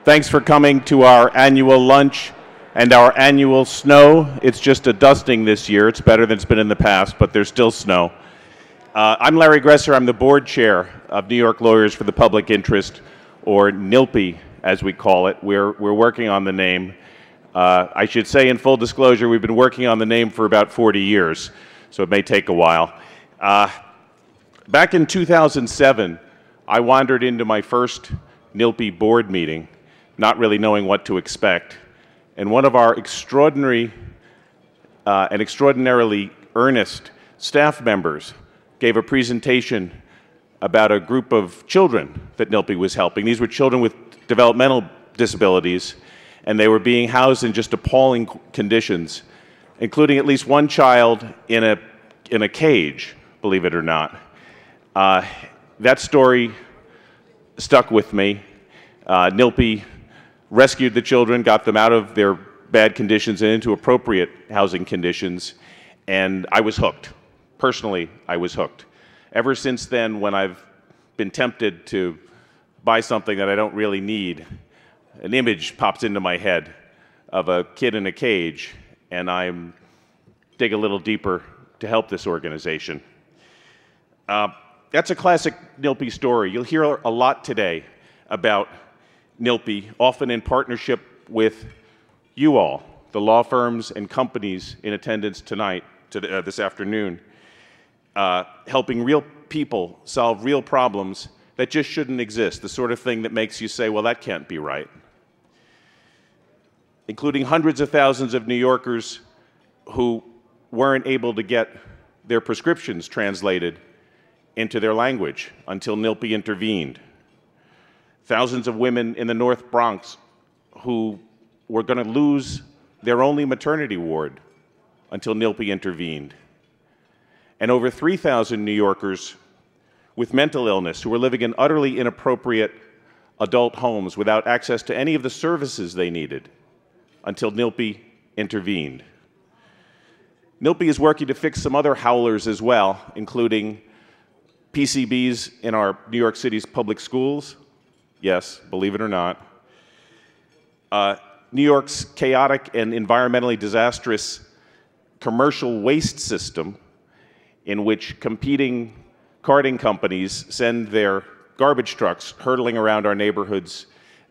Thanks for coming to our annual lunch and our annual snow. It's just a dusting this year. It's better than it's been in the past, but there's still snow. I'm Larry Gresser. I'm the board chair of New York Lawyers for the Public Interest, or NYLPI, as we call it. We're working on the name. I should say, in full disclosure, we've been working on the name for about 40 years, so it may take a while. Back in 2007, I wandered into my first NYLPI board meeting, not really knowing what to expect, and one of our extraordinarily earnest staff members gave a presentation about a group of children that NYLPI was helping. These were children with developmental disabilities, and they were being housed in just appalling conditions, including at least one child in a cage, believe it or not. That story stuck with me. NYLPI rescued the children, got them out of their bad conditions and into appropriate housing conditions, and I was hooked. Personally, I was hooked. Ever since then, when I've been tempted to buy something that I don't really need, an image pops into my head of a kid in a cage, and I dig a little deeper to help this organization. That's a classic NYLPI story. You'll hear a lot today about NYLPI, often in partnership with you all, the law firms and companies in attendance tonight, this afternoon, helping real people solve real problems that just shouldn't exist, the sort of thing that makes you say, well, that can't be right. Including hundreds of thousands of New Yorkers who weren't able to get their prescriptions translated into their language until NYLPI intervened. Thousands of women in the North Bronx who were going to lose their only maternity ward until NYLPI intervened. And over 3,000 New Yorkers with mental illness who were living in utterly inappropriate adult homes without access to any of the services they needed until NYLPI intervened. NYLPI is working to fix some other howlers as well, including PCBs in our New York City's public schools. Yes, believe it or not. New York's chaotic and environmentally disastrous commercial waste system, in which competing carting companies send their garbage trucks hurtling around our neighborhoods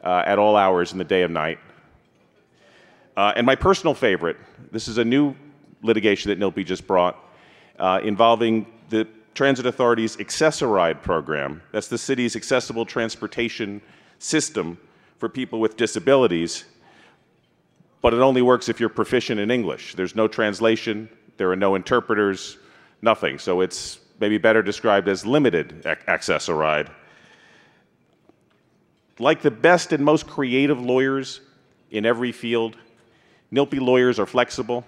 at all hours in the day and night. And my personal favorite, this is a new litigation that NYLPI just brought, involving the Transit Authority's Accessoride program. That's the city's accessible transportation system for people with disabilities, but it only works if you're proficient in English. There's no translation, there are no interpreters, nothing. So it's maybe better described as limited Accessoride. Like the best and most creative lawyers in every field, NYLPI lawyers are flexible.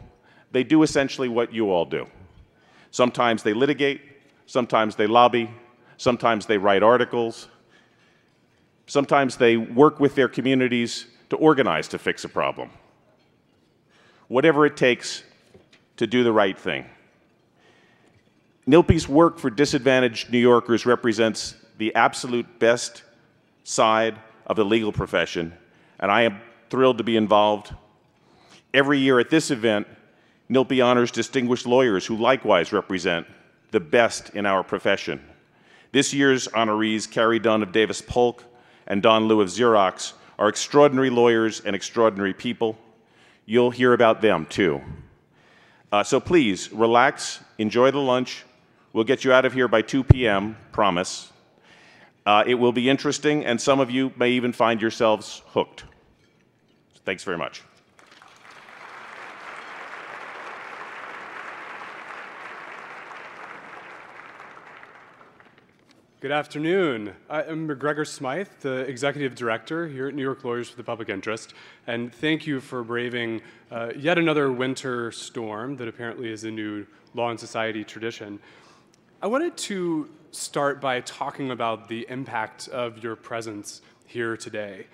They do essentially what you all do. Sometimes they litigate, sometimes they lobby, sometimes they write articles, sometimes they work with their communities to organize to fix a problem. Whatever it takes to do the right thing. NYLPI's work for disadvantaged New Yorkers represents the absolute best side of the legal profession, and I am thrilled to be involved. Every year at this event, NYLPI honors distinguished lawyers who likewise represent the best in our profession. This year's honorees, Carrie Dunn of Davis Polk and Don Liu of Xerox, are extraordinary lawyers and extraordinary people. You'll hear about them too. So please, relax, enjoy the lunch. We'll get you out of here by 2 p.m., promise. It will be interesting, and some of you may even find yourselves hooked. Thanks very much. Good afternoon. I'm McGregor Smythe, the Executive Director here at New York Lawyers for the Public Interest, and thank you for braving yet another winter storm that apparently is a new Law and Society tradition. I wanted to start by talking about the impact of your presence here today.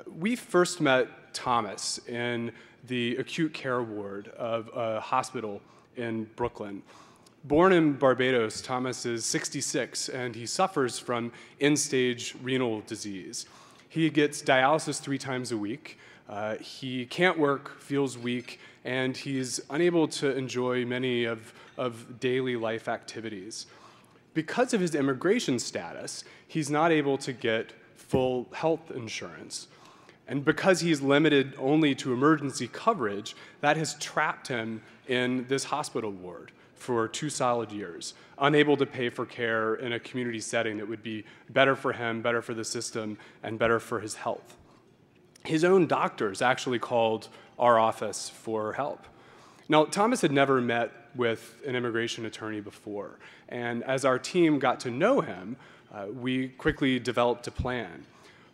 We first met Thomas in the acute care ward of a hospital in Brooklyn. Born in Barbados, Thomas is 66, and he suffers from end-stage renal disease. He gets dialysis 3 times a week. He can't work, feels weak, and he's unable to enjoy many of daily life activities. Because of his immigration status, he's not able to get full health insurance. And because he's limited only to emergency coverage, that has trapped him in this hospital ward for 2 solid years, unable to pay for care in a community setting that would be better for him, better for the system, and better for his health. His own doctors actually called our office for help. Now, Thomas had never met with an immigration attorney before, and as our team got to know him, we quickly developed a plan.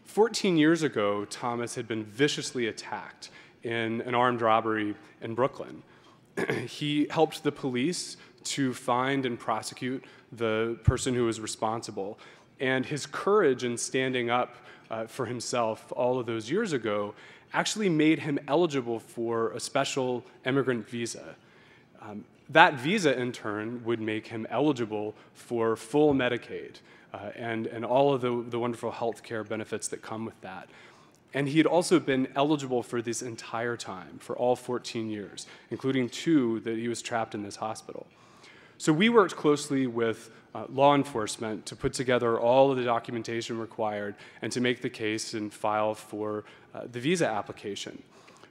14 years ago, Thomas had been viciously attacked in an armed robbery in Brooklyn. He helped the police to find and prosecute the person who was responsible, and his courage in standing up for himself all of those years ago actually made him eligible for a special immigrant visa. That visa, in turn, would make him eligible for full Medicaid and all of the wonderful health care benefits that come with that. And he had also been eligible for this entire time, for all 14 years, including 2 that he was trapped in this hospital. So we worked closely with law enforcement to put together all of the documentation required and to make the case and file for the visa application.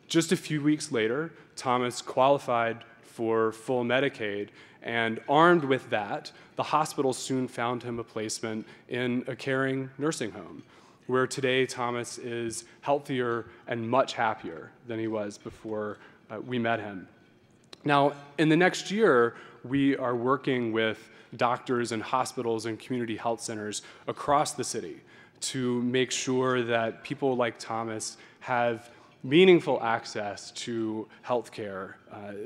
Just a few weeks later, Thomas qualified for full Medicaid, and armed with that, the hospital soon found him a placement in a caring nursing home, where today Thomas is healthier and much happier than he was before we met him. Now, in the next year, we are working with doctors and hospitals and community health centers across the city to make sure that people like Thomas have meaningful access to health care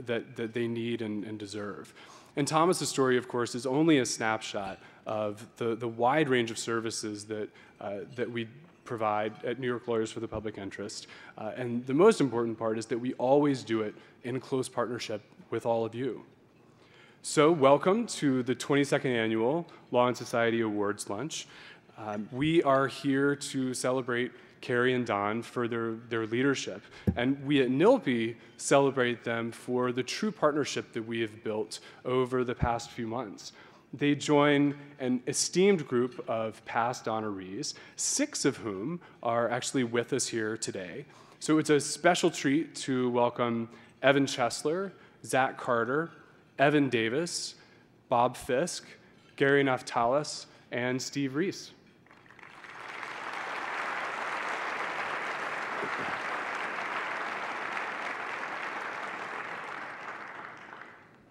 that they need and deserve. And Thomas's story, of course, is only a snapshot of the wide range of services that we provide at New York Lawyers for the Public Interest. And the most important part is that we always do it in close partnership with all of you. So welcome to the 22nd Annual Law and Society Awards Lunch. We are here to celebrate Carrie and Don for their leadership. And we at NYLPI celebrate them for the true partnership that we have built over the past few months. They join an esteemed group of past honorees, 6 of whom are actually with us here today. So it's a special treat to welcome Evan Chesler, Zach Carter, Evan Davis, Bob Fisk, Gary Naftalis, and Steve Reese.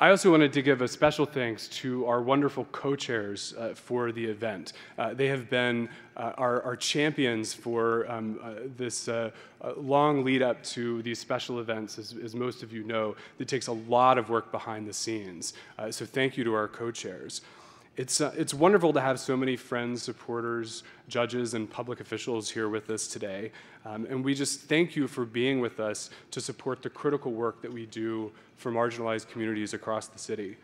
I also wanted to give a special thanks to our wonderful co-chairs for the event. They have been our champions for this long lead up to these special events. As most of you know, it takes a lot of work behind the scenes. So thank you to our co-chairs. It's wonderful to have so many friends, supporters, judges, and public officials here with us today. And we just thank you for being with us to support the critical work that we do for marginalized communities across the city.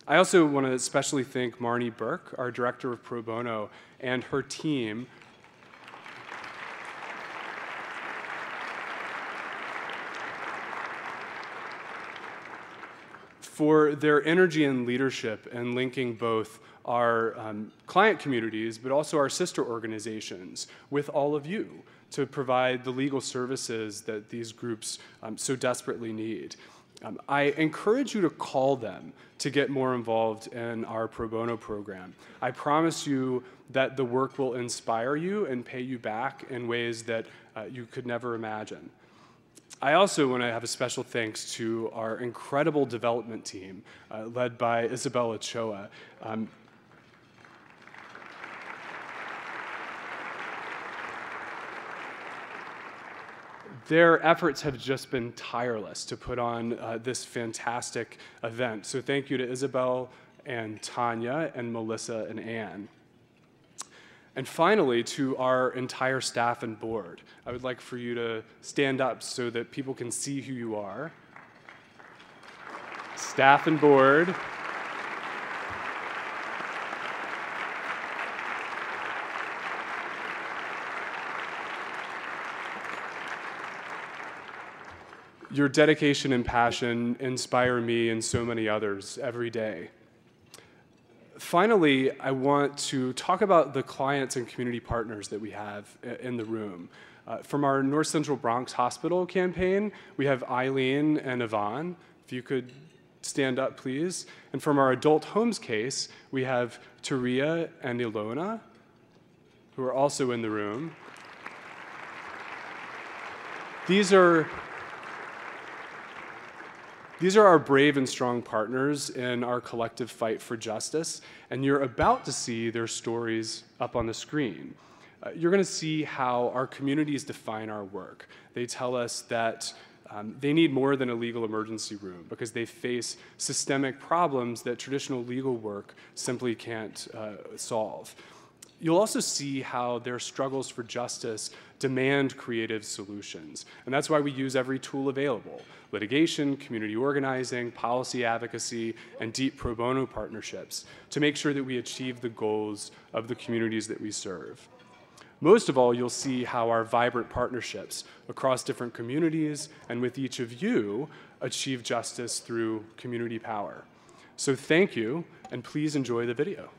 I also want to especially thank Marnie Burke, our Director of Pro Bono, and her team for their energy and leadership in linking both our client communities, but also our sister organizations with all of you to provide the legal services that these groups so desperately need. I encourage you to call them to get more involved in our pro bono program. I promise you that the work will inspire you and pay you back in ways that you could never imagine. I also want to have a special thanks to our incredible development team, led by Isabella Ochoa. Their efforts have just been tireless to put on this fantastic event. So thank you to Isabel and Tanya and Melissa and Ann. And finally, to our entire staff and board, I would like for you to stand up so that people can see who you are. Staff and board. Your dedication and passion inspire me and so many others every day. Finally, I want to talk about the clients and community partners that we have in the room. From our North Central Bronx Hospital campaign, we have Eileen and Yvonne. If you could stand up, please. And from our adult homes case, we have Taria and Ilona, who are also in the room. These are our brave and strong partners in our collective fight for justice, and you're about to see their stories up on the screen. You're going to see how our communities define our work. They tell us that they need more than a legal emergency room because they face systemic problems that traditional legal work simply can't solve. You'll also see how their struggles for justice demand creative solutions. And that's why we use every tool available: litigation, community organizing, policy advocacy, and deep pro bono partnerships to make sure that we achieve the goals of the communities that we serve. Most of all, you'll see how our vibrant partnerships across different communities and with each of you achieve justice through community power. So thank you, and please enjoy the video.